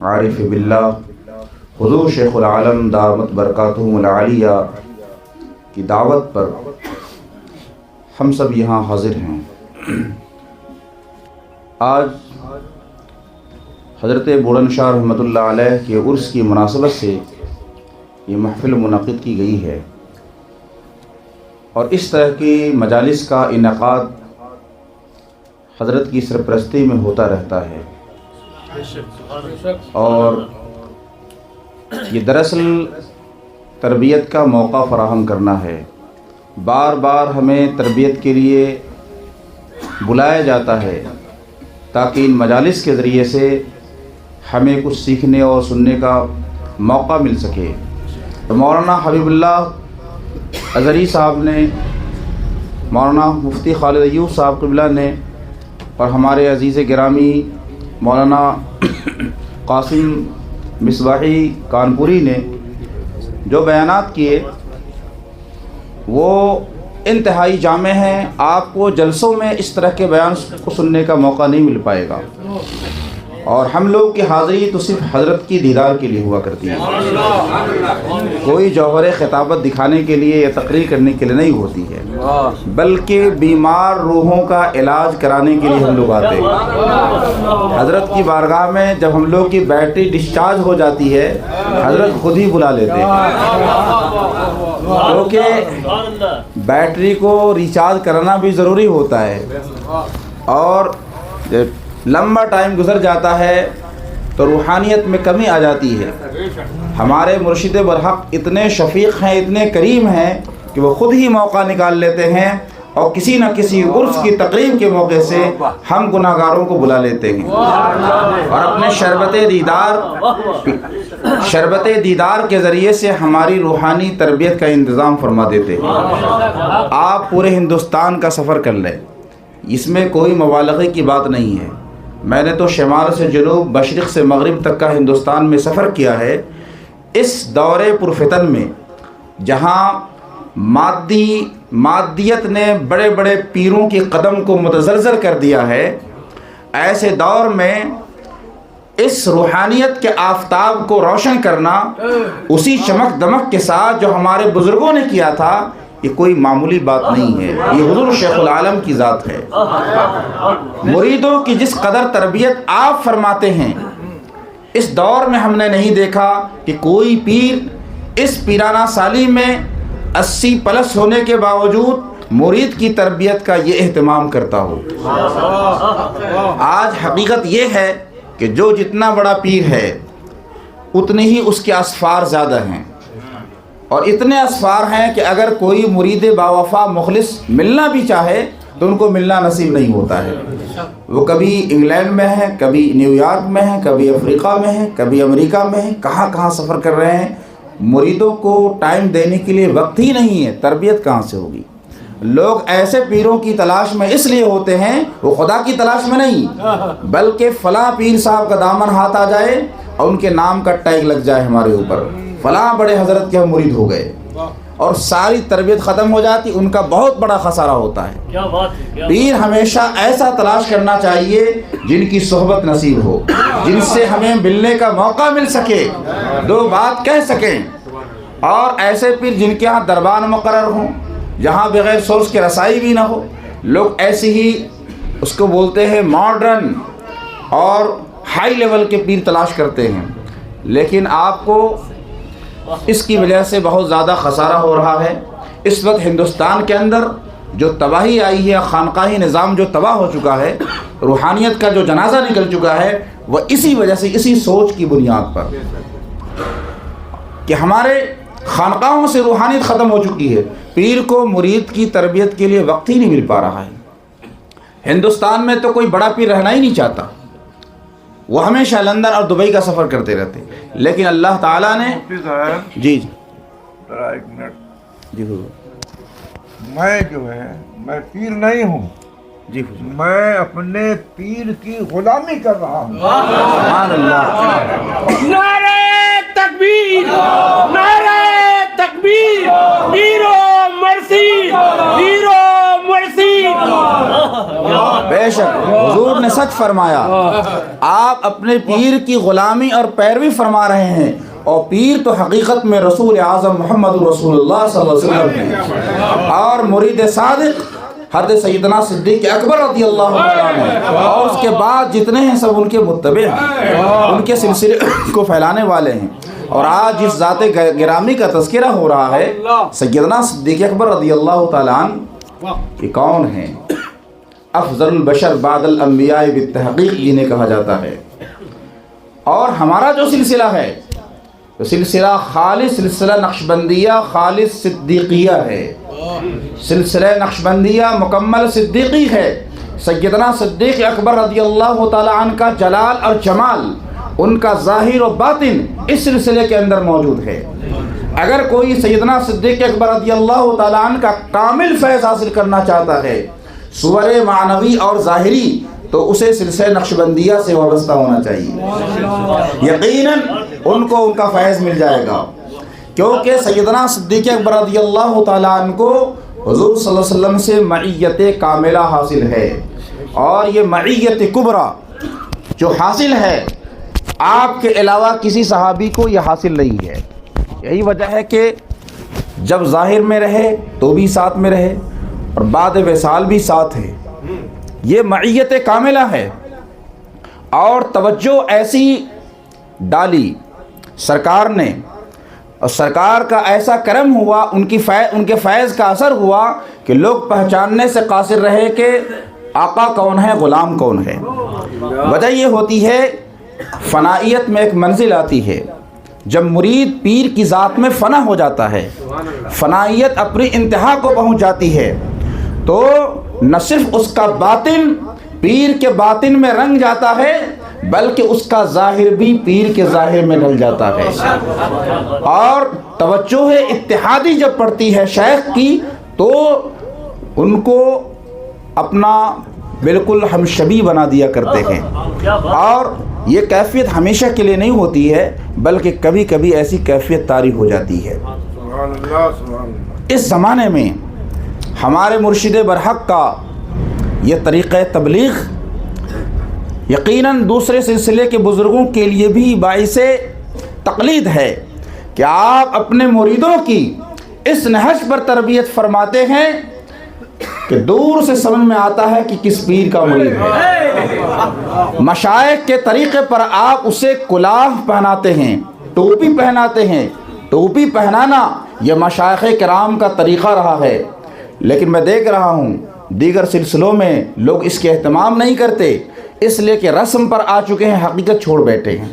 عارف باللہ حضور شیخ العالم دامت برکاتہم العالیہ کی دعوت پر ہم سب یہاں حاضر ہیں۔ آج حضرت بلند شاہ رحمۃ اللہ علیہ کے عرس کی مناسبت سے یہ محفل منعقد کی گئی ہے، اور اس طرح کی مجالس کا انعقاد حضرت کی سرپرستی میں ہوتا رہتا ہے، اور یہ دراصل تربیت کا موقع فراہم کرنا ہے۔ بار بار ہمیں تربیت کے لیے بلایا جاتا ہے تاکہ ان مجالس کے ذریعے سے ہمیں کچھ سیکھنے اور سننے کا موقع مل سکے۔ مولانا حبیب اللہ ازہری صاحب نے، مولانا مفتی خالد ایوب صاحب قبلہ نے، اور ہمارے عزیز گرامی مولانا قاسم مصباحی کانپوری نے جو بیانات کیے وہ انتہائی جامع ہیں۔ آپ کو جلسوں میں اس طرح کے بیان کو سننے کا موقع نہیں مل پائے گا، اور ہم لوگ کی حاضری تو صرف حضرت کی دیدار کے لیے ہوا کرتی ہے، کوئی جوہر خطابت دکھانے کے لیے یا تقریر کرنے کے لیے نہیں ہوتی ہے، بلکہ بیمار روحوں کا علاج کرانے کے لیے ہم لوگ آتے ہیں۔ حضرت کی بارگاہ میں جب ہم لوگ کی بیٹری ڈسچارج ہو جاتی ہے، حضرت خود ہی بلا لیتے ہیں، کیونکہ بیٹری کو ریچارج کرنا بھی ضروری ہوتا ہے، اور لمبا ٹائم گزر جاتا ہے تو روحانیت میں کمی آ جاتی ہے۔ ہمارے مرشد برحق اتنے شفیق ہیں، اتنے کریم ہیں کہ وہ خود ہی موقع نکال لیتے ہیں، اور کسی نہ کسی عرس کی تقریب کے موقع سے ہم گناہگاروں کو بلا لیتے ہیں، اور اپنے شربت دیدار کے ذریعے سے ہماری روحانی تربیت کا انتظام فرما دیتے ہیں۔ آپ پورے ہندوستان کا سفر کر لیں، اس میں کوئی مبالغے کی بات نہیں ہے۔ میں نے تو شمال سے جنوب، مشرق سے مغرب تک کا ہندوستان میں سفر کیا ہے۔ اس دور پرفتن میں جہاں مادیت نے بڑے بڑے پیروں کے قدم کو متزلزل کر دیا ہے، ایسے دور میں اس روحانیت کے آفتاب کو روشن کرنا اسی چمک دمک کے ساتھ جو ہمارے بزرگوں نے کیا تھا، یہ کوئی معمولی بات نہیں ہے، یہ حضور شیخ العالم کی ذات ہے۔ مریدوں کی جس قدر تربیت آپ فرماتے ہیں، اس دور میں ہم نے نہیں دیکھا کہ کوئی پیر اس پیرانہ سالی میں 80 پلس ہونے کے باوجود مرید کی تربیت کا یہ اہتمام کرتا ہو۔ آج حقیقت یہ ہے کہ جو جتنا بڑا پیر ہے اتنے ہی اس کے اسفار زیادہ ہیں، اور اتنے اسفار ہیں کہ اگر کوئی مرید باوفا مخلص ملنا بھی چاہے تو ان کو ملنا نصیب نہیں ہوتا ہے۔ وہ کبھی انگلینڈ میں ہیں، کبھی نیو یارک میں ہیں، کبھی افریقہ میں ہیں، کبھی امریکہ میں ہیں، کہاں کہاں سفر کر رہے ہیں۔ مریدوں کو ٹائم دینے کے لیے وقت ہی نہیں ہے، تربیت کہاں سے ہوگی؟ لوگ ایسے پیروں کی تلاش میں اس لیے ہوتے ہیں، وہ خدا کی تلاش میں نہیں، بلکہ فلاں پیر صاحب کا دامن ہاتھ آ جائے اور ان کے نام کا ٹیگ لگ جائے ہمارے اوپر، فلاں بڑے حضرت کے ہم مرید ہو گئے، اور ساری تربیت ختم ہو جاتی۔ ان کا بہت بڑا خسارہ ہوتا ہے۔ پیر ہمیشہ ایسا تلاش کرنا چاہیے جن کی صحبت نصیب ہو، جن سے ہمیں ملنے کا موقع مل سکے، دو بات کہہ سکیں، اور ایسے پیر جن کے ہاں دربار مقرر ہوں، جہاں بغیر سورس کے رسائی بھی نہ ہو۔ لوگ ایسے ہی اس کو بولتے ہیں ماڈرن اور ہائی لیول کے پیر تلاش کرتے ہیں، لیکن آپ کو اس کی وجہ سے بہت زیادہ خسارہ ہو رہا ہے۔ اس وقت ہندوستان کے اندر جو تباہی آئی ہے، خانقاہی نظام جو تباہ ہو چکا ہے، روحانیت کا جو جنازہ نکل چکا ہے، وہ اسی وجہ سے، اسی سوچ کی بنیاد پر کہ ہمارے خانقاہوں سے روحانیت ختم ہو چکی ہے۔ پیر کو مرید کی تربیت کے لیے وقت ہی نہیں مل پا رہا ہے۔ ہندوستان میں تو کوئی بڑا پیر رہنا ہی نہیں چاہتا، وہ ہمیشہ لندن اور دبئی کا سفر کرتے رہتے، لیکن اللہ تعالیٰ نے جی ایک منٹ، جی حضور، میں جو ہے میں پیر نہیں ہوں، جی حضور، میں اپنے پیر کی غلامی کر رہا ہوں۔ سبحان اللہ، نعرہ تکبیر، نعرہ تکبیر، پیرو مرسی، پیرو مرسی۔ بے شک حضور نے سچ فرمایا، آپ اپنے پیر کی غلامی اور پیروی فرما رہے ہیں، اور پیر تو حقیقت میں رسول اعظم محمد رسول اللہ صلی اللہ علیہ وسلم ہیں، اور مرید صادق حضرت سیدنا صدیق اکبر رضی اللہ عنہ ہیں، اور اس کے بعد جتنے ہیں سب ان کے متبع ہیں، ان کے سلسلے کو پھیلانے والے ہیں۔ اور آج جس ذات گرامی کا تذکرہ ہو رہا ہے سیدنا صدیق اکبر رضی اللہ تعالیٰ عنہ، یہ کون ہیں؟ افضل البشر بعد الانبیاء بالتحقیق جنہیں کہا جاتا ہے۔ اور ہمارا جو سلسلہ ہے تو سلسلہ خالص سلسلہ نقشبندیہ خالص صدیقیہ ہے، سلسلہ نقشبندیہ مکمل صدیقی ہے۔ سیدنا صدیق اکبر رضی اللہ تعالیٰ عنہ کا جلال اور جمال، ان کا ظاہر و باطن اس سلسلے کے اندر موجود ہے۔ اگر کوئی سیدنا صدیق اکبر رضی اللہ تعالیٰ عنہ کا کامل فیض حاصل کرنا چاہتا ہے صور معنوی اور ظاہری، تو اسے سلسلہ نقشبندیہ سے وابستہ ہونا چاہیے، یقیناً ان کو ان کا فیض مل جائے گا، کیونکہ سیدنا صدیق اکبر رضی اللہ تعالیٰ عنہ کو حضور صلی اللہ علیہ وسلم سے معیت کاملہ حاصل ہے، اور یہ معیت کبریٰ جو حاصل ہے آپ کے علاوہ کسی صحابی کو یہ حاصل نہیں ہے۔ یہی وجہ ہے کہ جب ظاہر میں رہے تو بھی ساتھ میں رہے، اور بعد وصال بھی ساتھ ہے، یہ معیت کاملہ ہے۔ اور توجہ ایسی ڈالی سرکار نے، اور سرکار کا ایسا کرم ہوا، ان کے فیض کا اثر ہوا کہ لوگ پہچاننے سے قاصر رہے کہ آقا کون ہے، غلام کون ہے۔ وجہ یہ ہوتی ہے فنائیت میں ایک منزل آتی ہے، جب مرید پیر کی ذات میں فنا ہو جاتا ہے، فنائیت اپنی انتہا کو پہنچ جاتی ہے، تو نہ صرف اس کا باطن پیر کے باطن میں رنگ جاتا ہے، بلکہ اس کا ظاہر بھی پیر کے ظاہر میں ڈھل جاتا ہے۔ اور توجہ اتحادی جب پڑتی ہے شیخ کی، تو ان کو اپنا بالکل ہم شبیہ بنا دیا کرتے ہیں۔ اور یہ کیفیت ہمیشہ کے لیے نہیں ہوتی ہے، بلکہ کبھی کبھی ایسی کیفیت طاری ہو جاتی ہے۔ اس زمانے میں ہمارے مرشد برحق کا یہ طریقہ تبلیغ یقیناً دوسرے سلسلے کے بزرگوں کے لیے بھی باعث تقلید ہے کہ آپ اپنے مریدوں کی اس نہج پر تربیت فرماتے ہیں کہ دور سے سمجھ میں آتا ہے کہ کس پیر کا مرید ہے۔ مشائخ کے طریقے پر آپ اسے کلاه پہناتے ہیں، ٹوپی پہناتے ہیں۔ ٹوپی پہنانا یہ مشائخ کرام کا طریقہ رہا ہے، لیکن میں دیکھ رہا ہوں دیگر سلسلوں میں لوگ اس کے اہتمام نہیں کرتے، اس لیے کہ رسم پر آ چکے ہیں، حقیقت چھوڑ بیٹھے ہیں۔